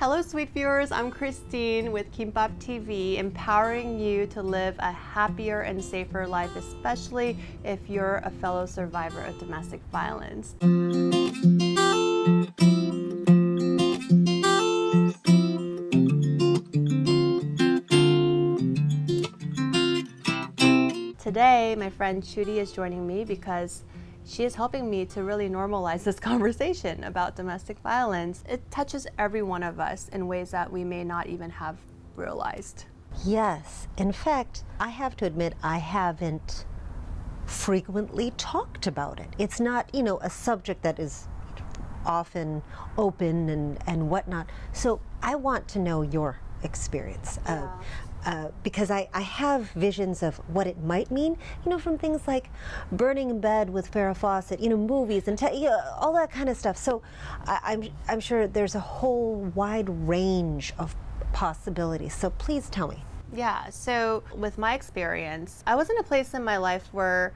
Hello, sweet viewers. I'm Christine with Kimbap TV, empowering you to live a happier and safer life, especially if you're a fellow survivor of domestic violence. Today, my friend Chudi is joining me because she is helping me to really normalize this conversation about domestic violence. It touches every one of us in ways that we may not even have realized. Yes. In fact, I have to admit I haven't frequently talked about it. It's not, a subject that is often open and whatnot. So I want to know your experience. Because I have visions of what it might mean, from things like Burning in Bed with Farrah Fawcett, movies and all that kind of stuff. So I'm sure there's a whole wide range of possibilities. So please tell me. Yeah, so with my experience, I was in a place in my life where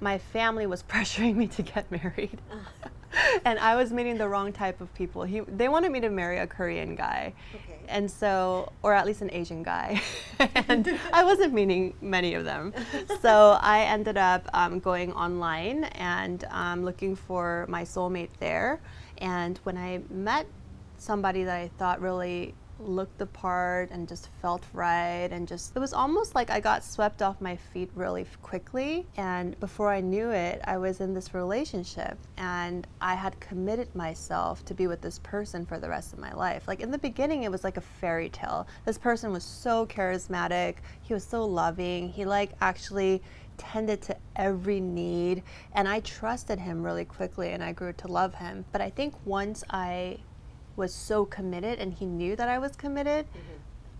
my family was pressuring me to get married. And I was meeting the wrong type of people. They wanted me to marry a Korean guy. Okay. And so, or at least an Asian guy. And I wasn't meeting many of them. So I ended up going online and looking for my soulmate there. And when I met somebody that I thought really looked the part and just felt right, and it was almost like I got swept off my feet really quickly, and before I knew it, I was in this relationship and I had committed myself to be with this person for the rest of my life. Like in the beginning, it was like a fairy tale. This person was so charismatic, he was so loving, he actually tended to every need, and I trusted him really quickly and I grew to love him. But I think once I was so committed and he knew that I was committed,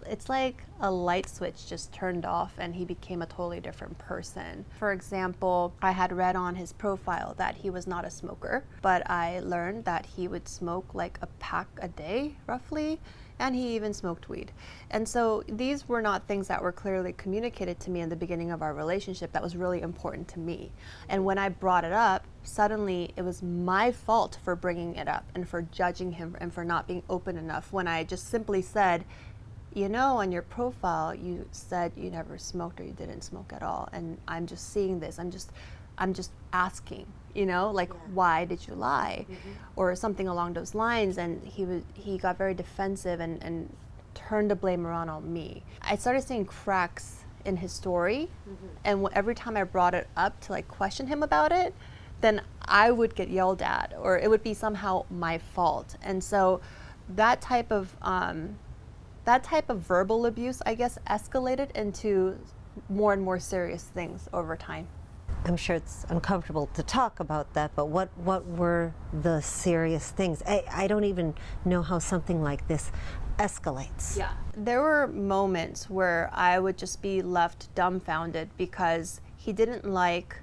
it's like a light switch just turned off and he became a totally different person. For example, I had read on his profile that he was not a smoker, but I learned that he would smoke like a pack a day roughly, and he even smoked weed. And so these were not things that were clearly communicated to me in the beginning of our relationship that was really important to me. And when I brought it up, suddenly it was my fault for bringing it up and for judging him and for not being open enough, when I just simply said, on your profile you said you never smoked or you didn't smoke at all, and I'm just seeing this, I'm just asking, why did you lie? Or something along those lines. And he got very defensive and turned the blame around on me. I started seeing cracks in his story, and every time I brought it up to question him about it, then I would get yelled at, or it would be somehow my fault. And so that type of verbal abuse, I guess, escalated into more and more serious things over time. I'm sure it's uncomfortable to talk about that, but what were the serious things? I don't even know how something like this escalates. Yeah. There were moments where I would just be left dumbfounded because he didn't like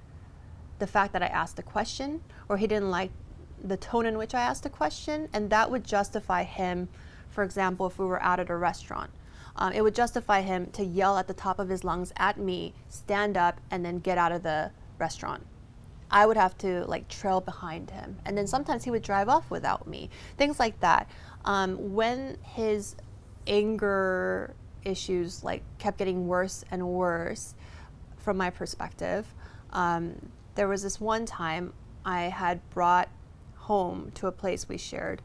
the fact that I asked a question, or he didn't like the tone in which I asked a question, and that would justify him. For example, if we were out at a restaurant, it would justify him to yell at the top of his lungs at me, stand up, and then get out of the restaurant. I would have to trail behind him, and then sometimes he would drive off without me. Things like that. When his anger issues kept getting worse and worse, from my perspective, there was this one time I had brought home to a place we shared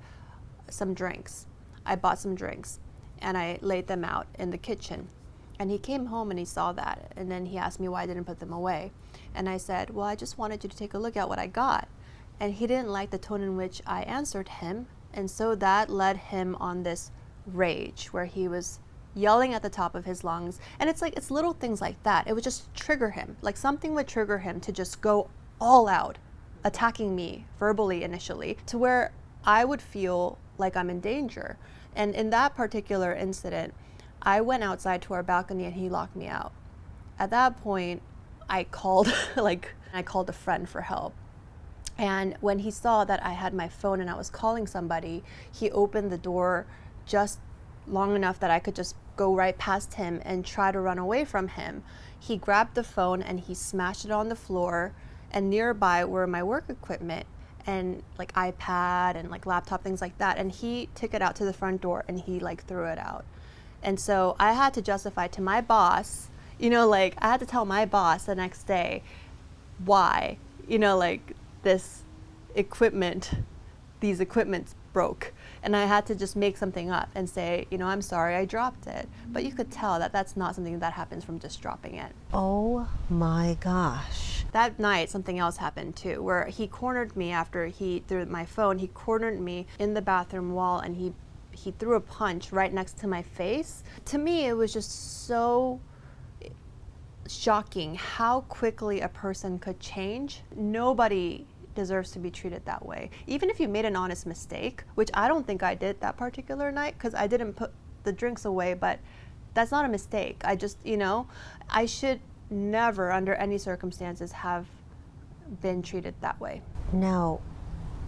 some drinks. I bought some drinks and I laid them out in the kitchen. And he came home and he saw that, and then he asked me why I didn't put them away. And I said, well, I just wanted you to take a look at what I got. And he didn't like the tone in which I answered him, and so that led him on this rage where he was yelling at the top of his lungs. And it's little things like that. It would just trigger him. Something would trigger him to just go all out, attacking me verbally initially, to where I would feel like I'm in danger. And in that particular incident, I went outside to our balcony and he locked me out. At that point, I called a friend for help. And when he saw that I had my phone and I was calling somebody, he opened the door just long enough that I could just go right past him and try to run away from him. He grabbed the phone and he smashed it on the floor, and nearby were my work equipment. and like iPad and like laptop, things like that. And he took it out to the front door and he like threw it out. And so I had to justify to my boss, like I had to tell my boss the next day why, like this equipment, these equipments broke. And I had to just make something up and say, I'm sorry I dropped it. But you could tell that that's not something that happens from just dropping it. Oh my gosh. That night, something else happened too, where he cornered me after he threw my phone. He cornered me in the bathroom wall and he threw a punch right next to my face. To me, it was just so shocking how quickly a person could change. Nobody deserves to be treated that way. Even if you made an honest mistake, which I don't think I did that particular night because I didn't put the drinks away, but that's not a mistake. I just, I should never under any circumstances have been treated that way. Now,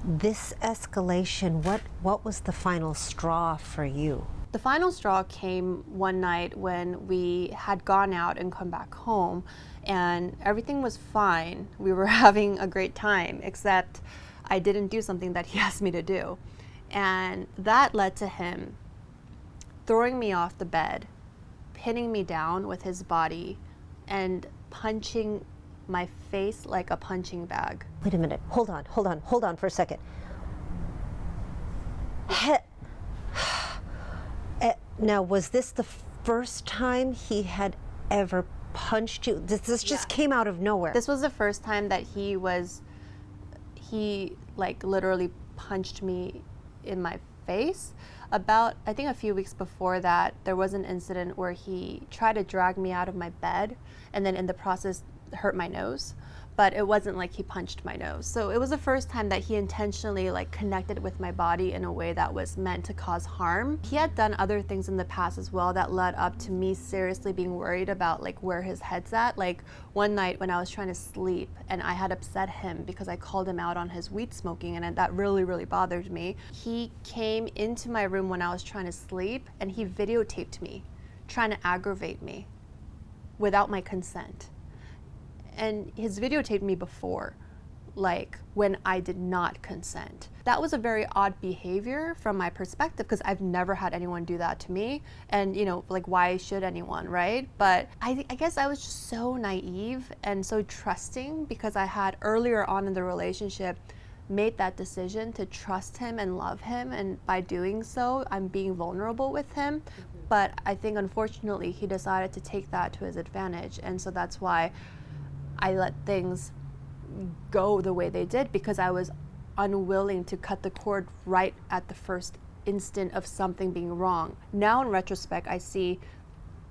this escalation, what was the final straw for you? The final straw came one night when we had gone out and come back home and everything was fine. We were having a great time, except I didn't do something that he asked me to do. And that led to him throwing me off the bed, pinning me down with his body, and punching my face like a punching bag. Wait a minute. Hold on for a second. Now, was this the first time he had ever punched you? This just came out of nowhere. This was the first time that he like literally punched me in my face. About, I think a few weeks before that, there was an incident where he tried to drag me out of my bed and then in the process hurt my nose. But it wasn't like he punched my nose. So it was the first time that he intentionally like connected with my body in a way that was meant to cause harm. He had done other things in the past as well that led up to me seriously being worried about like where his head's at. Like one night when I was trying to sleep and I had upset him because I called him out on his weed smoking and that really, really bothered me. He came into my room when I was trying to sleep and he videotaped me trying to aggravate me without my consent. And his videotaped me before, like when I did not consent. That was a very odd behavior from my perspective because I've never had anyone do that to me. And like why should anyone, right? But I guess I was just so naive and so trusting because I had earlier on in the relationship made that decision to trust him and love him. And by doing so, I'm being vulnerable with him. But I think unfortunately he decided to take that to his advantage. And so that's why I let things go the way they did because I was unwilling to cut the cord right at the first instant of something being wrong. Now in retrospect, I see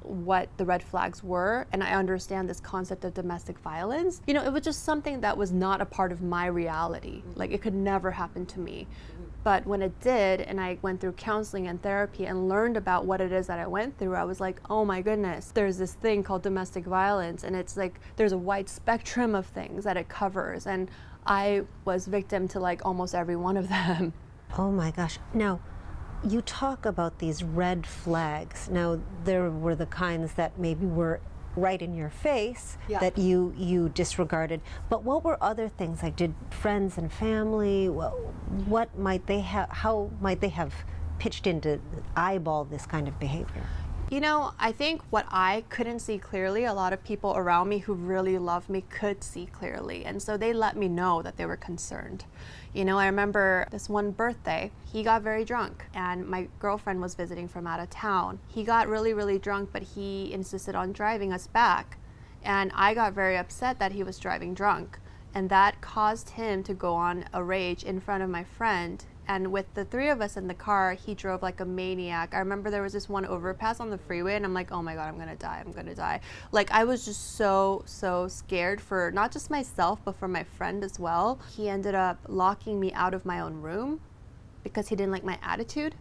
what the red flags were and I understand this concept of domestic violence. It was just something that was not a part of my reality. Like it could never happen to me. But when it did, and I went through counseling and therapy and learned about what it is that I went through, I was like, oh my goodness, there's this thing called domestic violence, and it's like there's a wide spectrum of things that it covers, and I was victim to like almost every one of them. Oh my gosh. Now, you talk about these red flags. Now, there were the kinds that maybe were right in your face that you disregarded. But what were other things? Like, did friends and family, what might they have, how might they have pitched in to eyeball this kind of behavior? I think what I couldn't see clearly, a lot of people around me who really loved me could see clearly. And so they let me know that they were concerned. I remember this one birthday, he got very drunk and my girlfriend was visiting from out of town. He got really, really drunk, but he insisted on driving us back. And I got very upset that he was driving drunk. And that caused him to go on a rage in front of my friend. And with the three of us in the car, he drove like a maniac. I remember there was this one overpass on the freeway and I'm like, oh my God, I'm gonna die. Like I was just so scared for not just myself, but for my friend as well. He ended up locking me out of my own room because he didn't like my attitude.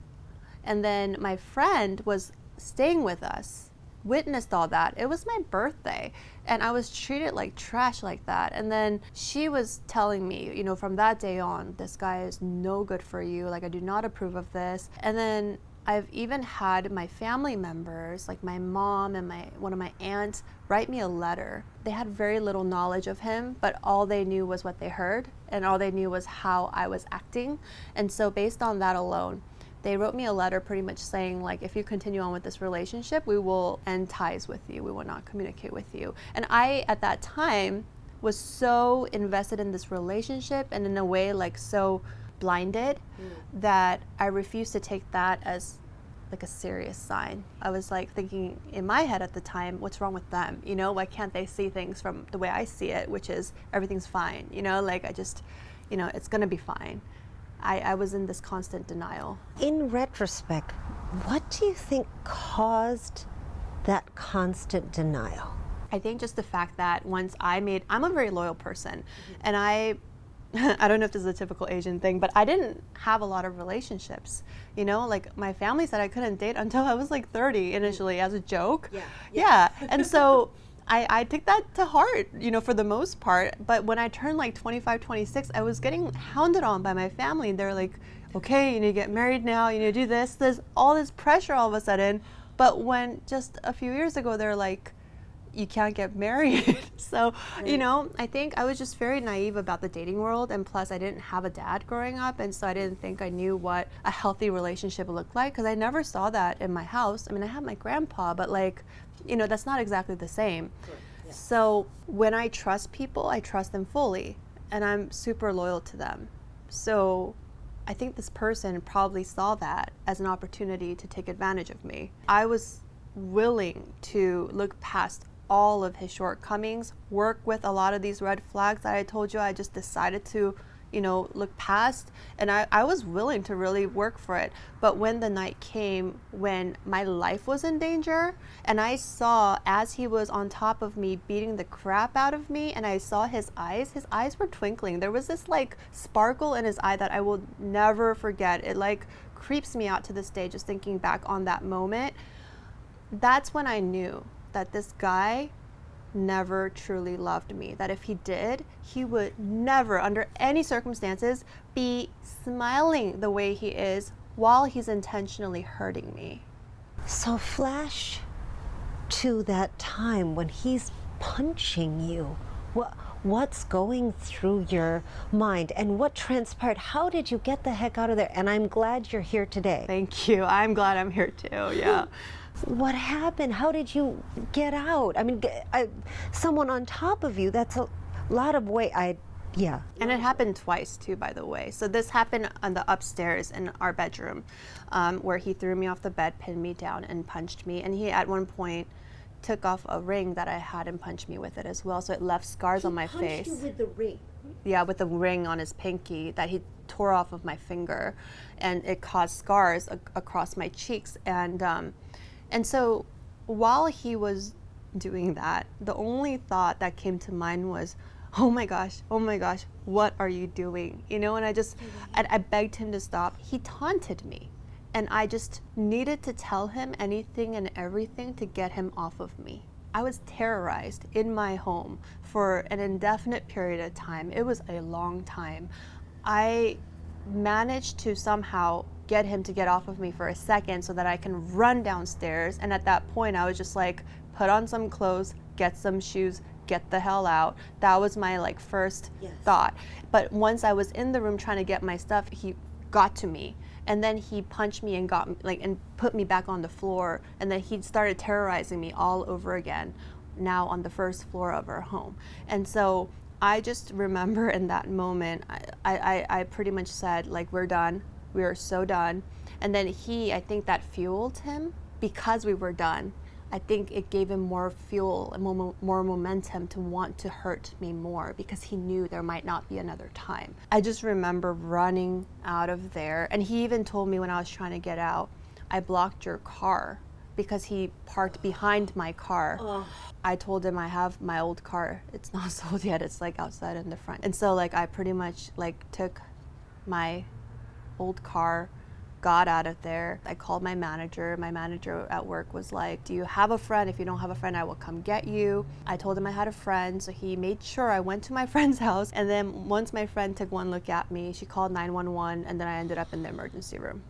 And then my friend was staying with us, witnessed all that. It was my birthday and I was treated like trash like that. And then she was telling me, from that day on, this guy is no good for you. Like I do not approve of this. And then I've even had my family members, like my mom and one of my aunts, write me a letter. They had very little knowledge of him, but all they knew was what they heard, and all they knew was how I was acting. And so based on that alone, they wrote me a letter pretty much saying, like, if you continue on with this relationship, we will end ties with you. We will not communicate with you. And I, at that time, was so invested in this relationship and in a way, like, so blinded that I refused to take that as like a serious sign. I was like thinking in my head at the time, what's wrong with them? You know, why can't they see things from the way I see it, which is everything's fine, you know, like I just, you know, it's gonna be fine. I was in this constant denial. In retrospect, what do you think caused that constant denial? I think just the fact that I'm a very loyal person, and I don't know if this is a typical Asian thing, but I didn't have a lot of relationships. You know, like my family said I couldn't date until I was like 30 initially as a joke. Yeah. And so I took that to heart, you know, for the most part. But when I turned like 25, 26, I was getting hounded on by my family. And they're like, okay, you need to get married now, you need to do this. There's all this pressure all of a sudden. But when just a few years ago, they're like, you can't get married. So, you know, I think I was just very naive about the dating world. And plus, I didn't have a dad growing up. And so I didn't think I knew what a healthy relationship looked like because I never saw that in my house. I mean, I had my grandpa, but like, you know, that's not exactly the same. So when I trust people, I trust them fully. And I'm super loyal to them. So I think this person probably saw that as an opportunity to take advantage of me. I was willing to look past all of his shortcomings, work with a lot of these red flags that I told you I just decided to, you know, look past. And I was willing to really work for it. But when the night came when my life was in danger, and I saw as he was on top of me beating the crap out of me, and I saw his eyes were twinkling. There was this like sparkle in his eye that I will never forget. It like creeps me out to this day just thinking back on that moment. That's when I knew that this guy never truly loved me. That if he did, he would never, under any circumstances, be smiling the way he is while he's intentionally hurting me. So flash to that time when he's punching you. What's going through your mind and what transpired? How did you get the heck out of there? And I'm glad you're here today. Thank you. I'm glad I'm here too. Yeah. What happened? How did you get out? I mean, someone on top of you, that's a lot of weight. Yeah. And it happened twice too, by the way. So this happened on the upstairs in our bedroom, where he threw me off the bed, pinned me down, and punched me. And he, at one point, took off a ring that I had and punched me with it as well. So it left scars on my face. He punched you with the ring? Yeah, with the ring on his pinky that he tore off of my finger, and it caused scars across my cheeks. And so while he was doing that, the only thought that came to mind was, oh my gosh, what are you doing? You know, and I begged him to stop. He taunted me, and I just needed to tell him anything and everything to get him off of me. I was terrorized in my home for an indefinite period of time. It was a long time. I managed to somehow get him to get off of me for a second so that I can run downstairs. And at that point, I was just like, put on some clothes, get some shoes, get the hell out. That was my like first thought. But once I was in the room trying to get my stuff, he got to me. And then he punched me and got me, like, and put me back on the floor. And then he started terrorizing me all over again, now on the first floor of our home. And so I just remember in that moment, I pretty much said, like, we're done. We are so done. And then I think that fueled him because we were done. I think it gave him more fuel and more momentum to want to hurt me more because he knew there might not be another time. I just remember running out of there. And he even told me when I was trying to get out, I blocked your car because he parked behind my car. I told him I have my old car. It's not sold yet. It's like outside in the front. And so like I pretty much like took my old car, got out of there. I called my manager. My manager at work was like, do you have a friend? If you don't have a friend, I will come get you. I told him I had a friend, so he made sure I went to my friend's house. And then once my friend took one look at me, she called 911, and then I ended up in the emergency room.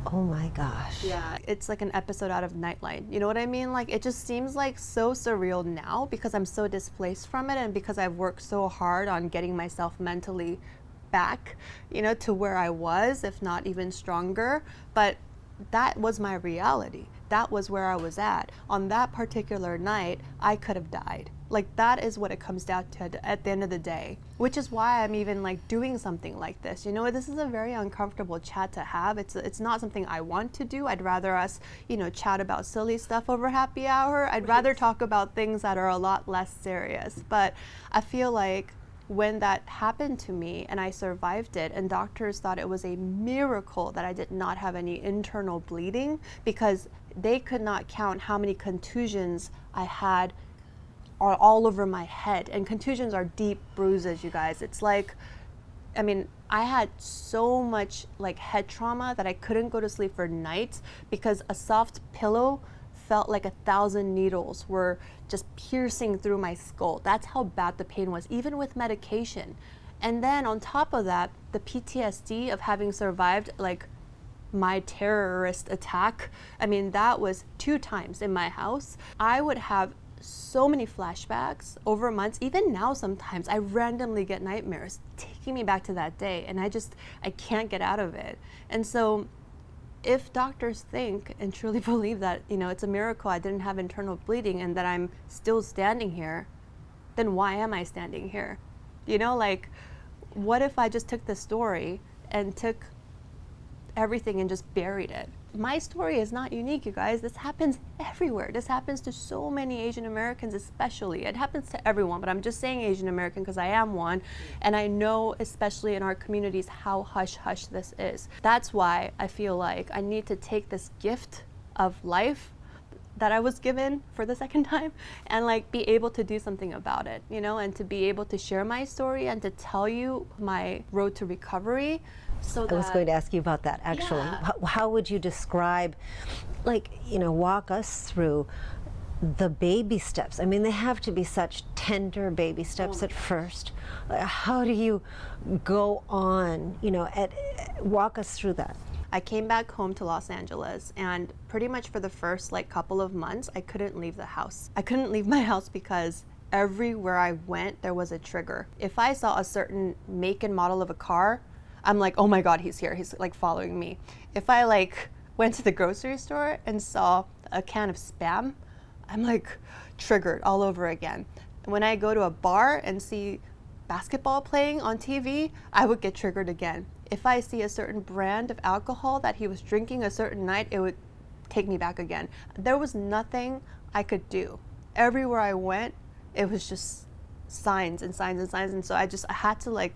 Oh my gosh. Yeah, it's like an episode out of Nightline. You know what I mean? Like, it just seems like so surreal now because I'm so displaced from it and because I've worked so hard on getting myself mentally back, to where I was, if not even stronger. But that was my reality. That was where I was at. On that particular night, I could have died. Like, that is what it comes down to at the end of the day, which is why I'm even like doing something like this. This is a very uncomfortable chat to have. It's not something I want to do. I'd rather us, chat about silly stuff over happy hour. I'd rather talk about things that are a lot less serious. But I feel like when that happened to me and I survived it, and doctors thought it was a miracle that I did not have any internal bleeding because they could not count how many contusions I had all over my head. And contusions are deep bruises, you guys. It's like, I had so much like head trauma that I couldn't go to sleep for nights because a soft pillow felt like 1,000 needles were just piercing through my skull. That's how bad the pain was, even with medication. And then on top of that, the PTSD of having survived like my terrorist attack. That was 2 times in my house. I would have so many flashbacks over months. Even now, sometimes I randomly get nightmares taking me back to that day, and I can't get out of it. And so if doctors think and truly believe that, it's a miracle I didn't have internal bleeding and that I'm still standing here, then why am I standing here? Like, what if I just took the story and took everything and just buried it? My story is not unique, you guys. This happens everywhere. This happens to so many Asian Americans especially. It happens to everyone, but I'm just saying Asian American because I am one, and I know, especially in our communities, how hush-hush this is. That's why I feel like I need to take this gift of life that I was given for the second time and like be able to do something about it, and to be able to share my story and to tell you my road to recovery. So I was going to ask you about that, actually. Yeah. How would you describe, walk us through the baby steps? They have to be such tender baby steps at first. How do you go on, walk us through that? I came back home to Los Angeles, and pretty much for the first couple of months, I couldn't leave the house. I couldn't leave my house because everywhere I went, there was a trigger. If I saw a certain make and model of a car, I'm like, oh my God, he's here. He's like following me. If I went to the grocery store and saw a can of Spam, I'm like triggered all over again. When I go to a bar and see basketball playing on TV, I would get triggered again. If I see a certain brand of alcohol that he was drinking a certain night, it would take me back again. There was nothing I could do. Everywhere I went, it was just signs and signs and signs. And so I had to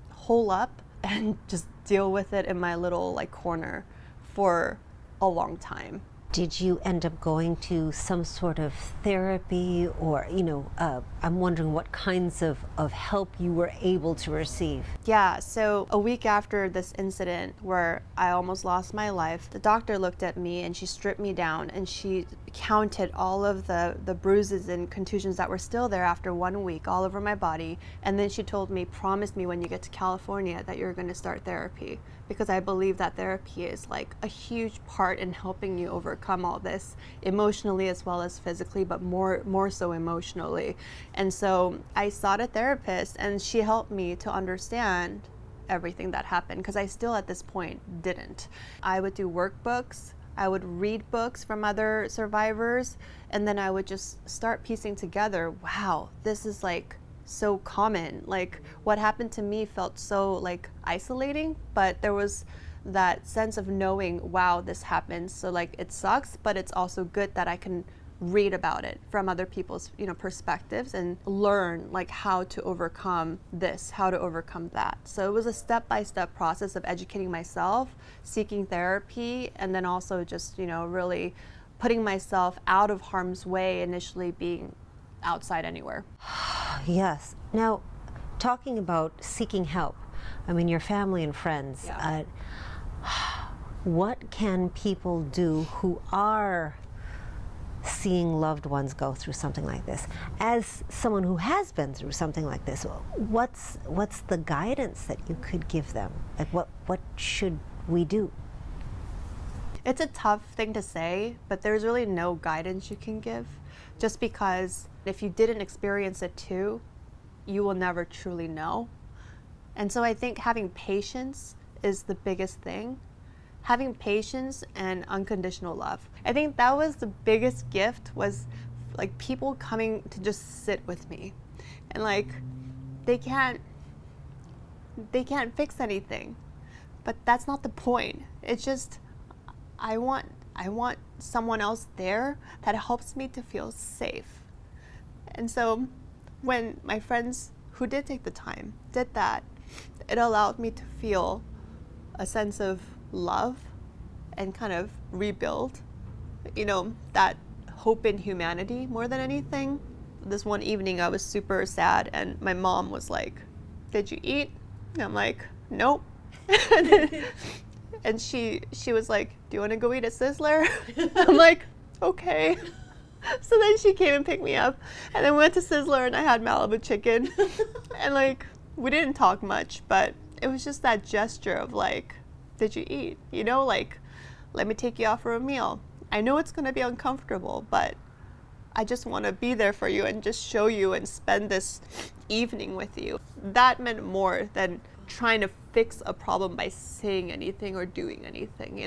hole up and just deal with it in my little corner for a long time. Did you end up going to some sort of therapy or, I'm wondering what kinds of help you were able to receive? Yeah, so a week after this incident where I almost lost my life, the doctor looked at me and she stripped me down and she counted all of the bruises and contusions that were still there after 1 week all over my body. And then she told me, promise me when you get to California that you're going to start therapy, because I believe that therapy is a huge part in helping you overcome all this emotionally as well as physically, but more so emotionally. And so I sought a therapist and she helped me to understand everything that happened, because I still at this point didn't. I would do workbooks, I would read books from other survivors, and then I would just start piecing together, wow, this is so common. What happened to me felt so isolating, but there was that sense of knowing, wow, this happens. So it sucks, but it's also good that I can read about it from other people's perspectives and learn how to overcome this, how to overcome that. So it was a step-by-step process of educating myself, seeking therapy, and then also just really putting myself out of harm's way, initially being outside anywhere. Yes. Now, talking about seeking help, your family and friends, Yeah. What can people do who are seeing loved ones go through something like this? As someone who has been through something like this, what's the guidance that you could give them? What should we do? It's a tough thing to say, but there's really no guidance you can give, just because if you didn't experience it too, you will never truly know. And so I think having patience is the biggest thing. Having patience and unconditional love. I think that was the biggest gift, was like people coming to just sit with me. And like they can't fix anything. But that's not the point. It's just I want someone else there that helps me to feel safe. And so when my friends who did take the time did that, it allowed me to feel a sense of love and kind of rebuild, that hope in humanity more than anything. This one evening I was super sad and my mom was like, "Did you eat?" And I'm like, "Nope." And she was like, "Do you want to go eat at Sizzler?" I'm like, "Okay." So then she came and picked me up, and then we went to Sizzler and I had Malibu chicken. And like, we didn't talk much, but it was just that gesture of like, "Did you eat?" Like, let me take you out for a meal. I know it's gonna be uncomfortable, but I just want to be there for you and just show you and spend this evening with you. That meant more than trying to fix a problem by saying anything or doing anything,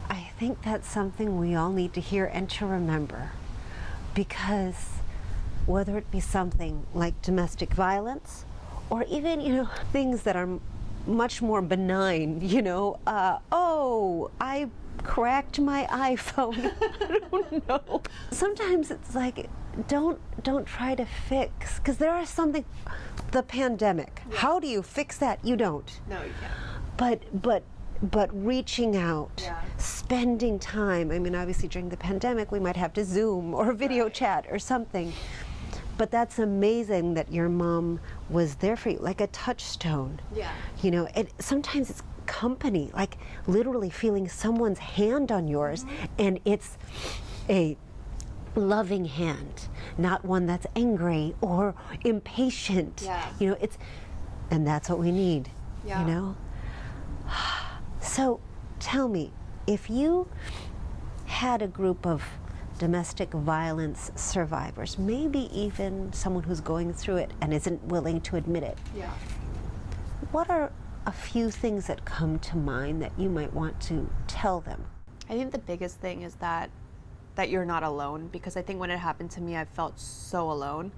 I think that's something we all need to hear and to remember, because whether it be something like domestic violence or even, things that are much more benign, oh, I cracked my iPhone. I don't know. Sometimes it's like, don't try to fix, because there are something, the pandemic. Yeah. How do you fix that? You don't. No, you can't. But reaching out, yeah. Spending time. I mean, obviously during the pandemic, we might have to Zoom or video chat or something. But that's amazing that your mom was there for you, like a touchstone. Yeah. Sometimes it's company, like literally feeling someone's hand on yours, and it's a loving hand, not one that's angry or impatient. Yeah. And that's what we need. Yeah. So tell me, if you had a group of domestic violence survivors, maybe even someone who's going through it and isn't willing to admit it, yeah. What are a few things that come to mind that you might want to tell them? I think the biggest thing is that you're not alone, because I think when it happened to me, I felt so alone.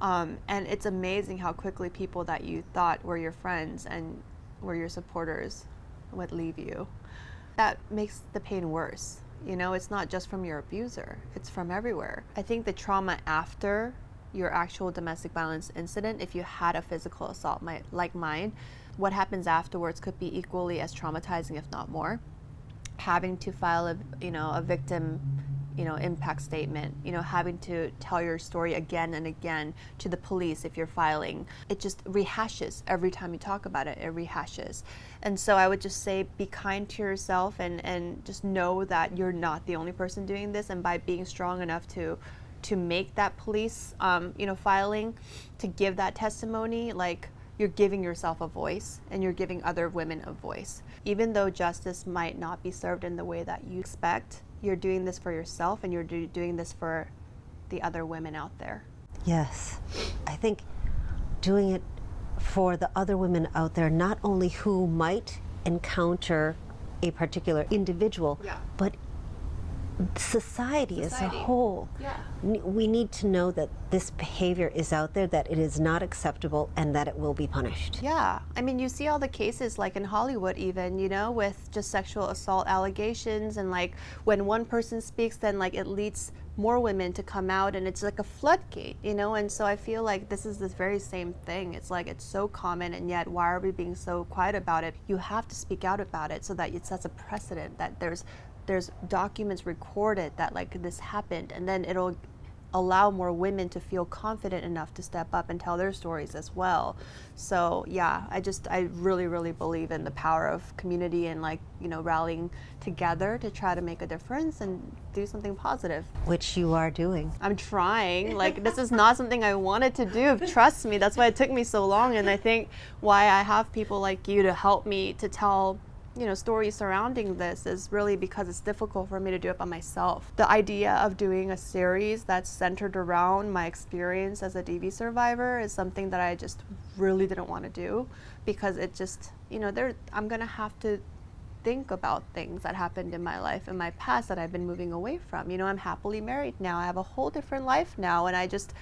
And it's amazing how quickly people that you thought were your friends and were your supporters would leave you. That makes the pain worse. It's not just from your abuser, it's from everywhere. I think the trauma after your actual domestic violence incident, if you had a physical assault like mine, what happens afterwards could be equally as traumatizing, if not more. Having to file a victim impact statement, having to tell your story again and again to the police if you're filing. It just rehashes every time you talk about it, it rehashes. And so I would just say, be kind to yourself and just know that you're not the only person doing this. And by being strong enough to make that police, filing, to give that testimony, like, you're giving yourself a voice and you're giving other women a voice. Even though justice might not be served in the way that you expect, you're doing this for yourself and you're doing this for the other women out there. Yes. I think doing it for the other women out there, not only who might encounter a particular individual, yeah. but society as a whole. Yeah. We need to know that this behavior is out there, that it is not acceptable, and that it will be punished. Yeah. I mean, you see all the cases, like in Hollywood even, with just sexual assault allegations, and like when one person speaks, then like it leads more women to come out, and it's like a floodgate, and so I feel like this is the very same thing. It's like, it's so common, and yet why are we being so quiet about it? You have to speak out about it so that it sets a precedent, that there's documents recorded that like this happened, and then it'll allow more women to feel confident enough to step up and tell their stories as well. So yeah, I really, really believe in the power of community and like, rallying together to try to make a difference and do something positive. Which you are doing. I'm trying. Like, this is not something I wanted to do. Trust me, that's why it took me so long. And I think why I have people like you to help me to tell stories surrounding this is really because it's difficult for me to do it by myself. The idea of doing a series that's centered around my experience as a DV survivor is something that I just really didn't want to do, because it just, I'm going to have to think about things that happened in my life in my past that I've been moving away from. I'm happily married now. I have a whole different life now, and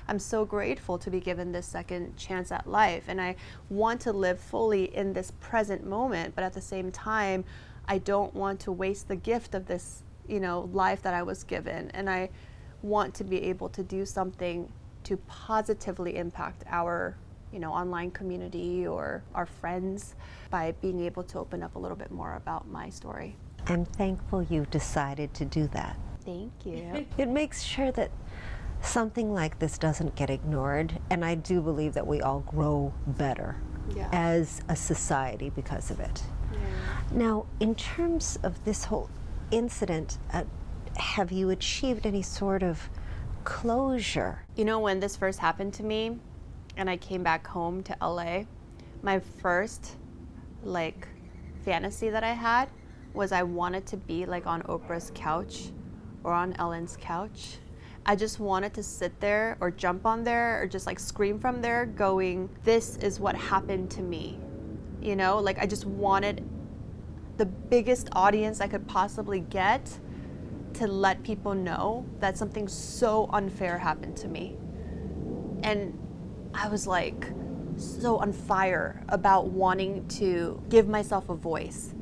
I'm so grateful to be given this second chance at life, and I want to live fully in this present moment, but at the same time I don't want to waste the gift of this life that I was given, and I want to be able to do something to positively impact our online community or our friends by being able to open up a little bit more about my story. I'm thankful you decided to do that. Thank you. It makes sure that something like this doesn't get ignored, and I do believe that we all grow better as a society because of it. Yeah. Now, in terms of this whole incident, have you achieved any sort of closure? When this first happened to me and I came back home to LA, my first fantasy that I had was I wanted to be on Oprah's couch or on Ellen's couch. I just wanted to sit there or jump on there or just scream from there going, this is what happened to me. I just wanted the biggest audience I could possibly get to let people know that something so unfair happened to me. And I was so on fire about wanting to give myself a voice.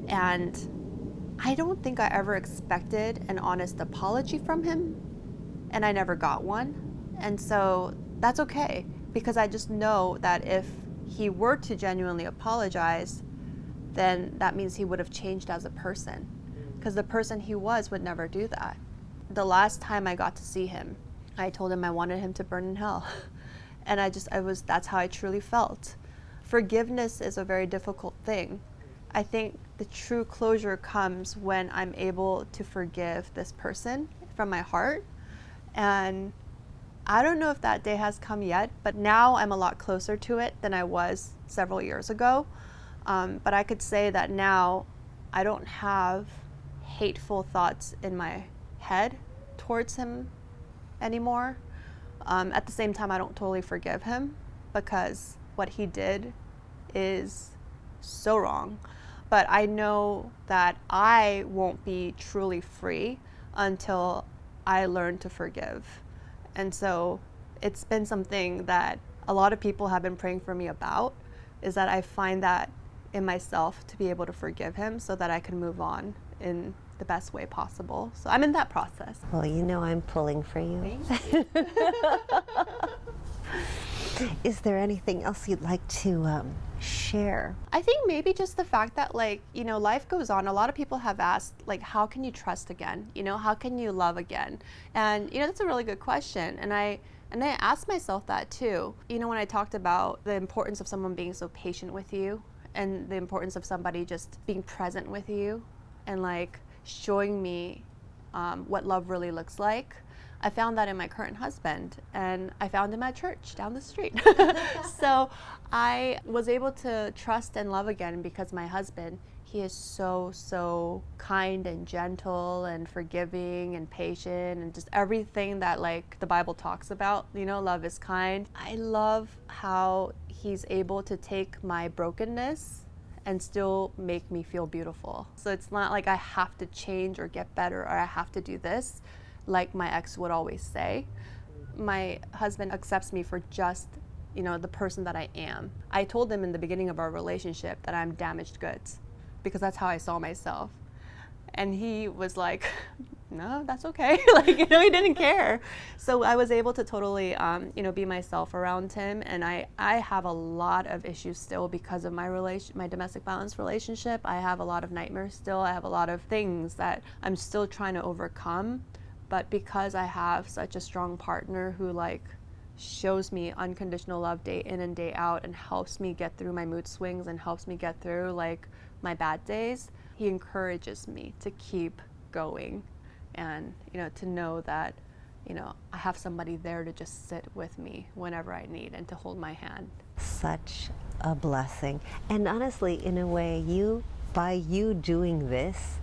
And I don't think I ever expected an honest apology from him, and I never got one. And so that's okay, because I just know that if he were to genuinely apologize, then that means he would have changed as a person, because the person he was would never do that. The last time I got to see him, I told him I wanted him to burn in hell. And that's how I truly felt. Forgiveness is a very difficult thing. I think the true closure comes when I'm able to forgive this person from my heart. And I don't know if that day has come yet, but now I'm a lot closer to it than I was several years ago. But I could say that now I don't have hateful thoughts in my head towards him anymore. At the same time, I don't totally forgive him, because what he did is so wrong. But I know that I won't be truly free until I learn to forgive. And so it's been something that a lot of people have been praying for me about, is that I find that in myself to be able to forgive him so that I can move on in the best way possible. So I'm in that process. Well, I'm pulling for you. Is there anything else you'd like to share? I think maybe just the fact that life goes on. A lot of people have asked how can you trust again? How can you love again? And that's a really good question. And I asked myself that too. When I talked about the importance of someone being so patient with you, and the importance of somebody just being present with you and showing me what love really looks like. I found that in my current husband, and I found him at church down the street. So I was able to trust and love again because my husband, he is so kind and gentle and forgiving and patient and just everything that the Bible talks about. Love is kind. I love how he's able to take my brokenness and still make me feel beautiful. So it's not I have to change or get better, or I have to do this, like my ex would always say. My husband accepts me for just, the person that I am. I told him in the beginning of our relationship that I'm damaged goods, because that's how I saw myself. And he was like, no, that's okay. He didn't care. So I was able to totally, be myself around him. And I have a lot of issues still because of my domestic violence relationship. I have a lot of nightmares still. I have a lot of things that I'm still trying to overcome. But because I have such a strong partner who shows me unconditional love day in and day out and helps me get through my mood swings and helps me get through my bad days, he encourages me to keep going. And, to know that, I have somebody there to just sit with me whenever I need and to hold my hand. Such a blessing. And honestly, in a way, you by you doing this,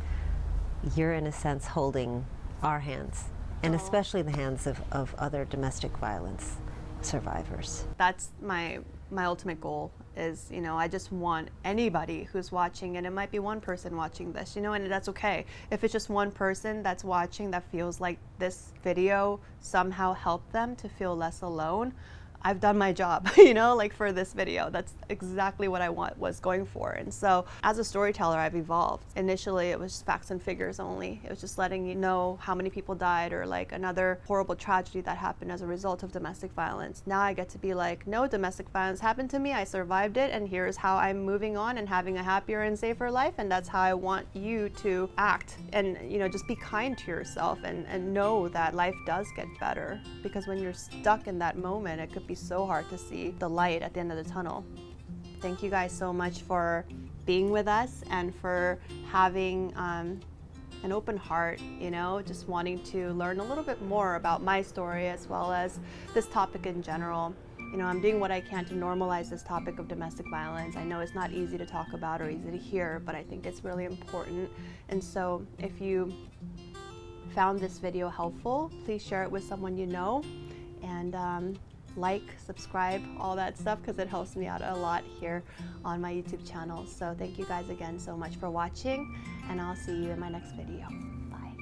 you're in a sense holding our hands, and especially the hands of other domestic violence survivors. That's my ultimate goal is, I just want anybody who's watching, and it might be one person watching this, and that's okay. If it's just one person that's watching that feels like this video somehow helped them to feel less alone, I've done my job, like for this video. That's exactly what I was going for. And so as a storyteller, I've evolved. Initially, it was facts and figures only. It was just letting you know how many people died or like another horrible tragedy that happened as a result of domestic violence. Now I get to be like, no, domestic violence happened to me. I survived it. And here's how I'm moving on and having a happier and safer life. And that's how I want you to act and, just be kind to yourself and know that life does get better. Because when you're stuck in that moment, it could be so hard to see the light at the end of the tunnel. Thank you guys so much for being with us and for having an open heart, just wanting to learn a little bit more about my story as well as this topic in general. I'm doing what I can to normalize this topic of domestic violence. I know it's not easy to talk about or easy to hear, but I think it's really important. And so if you found this video helpful, please share it with someone you know, and like, subscribe, all that stuff, because it helps me out a lot here on my YouTube channel. So thank you guys again so much for watching, and I'll see you in my next video. Bye.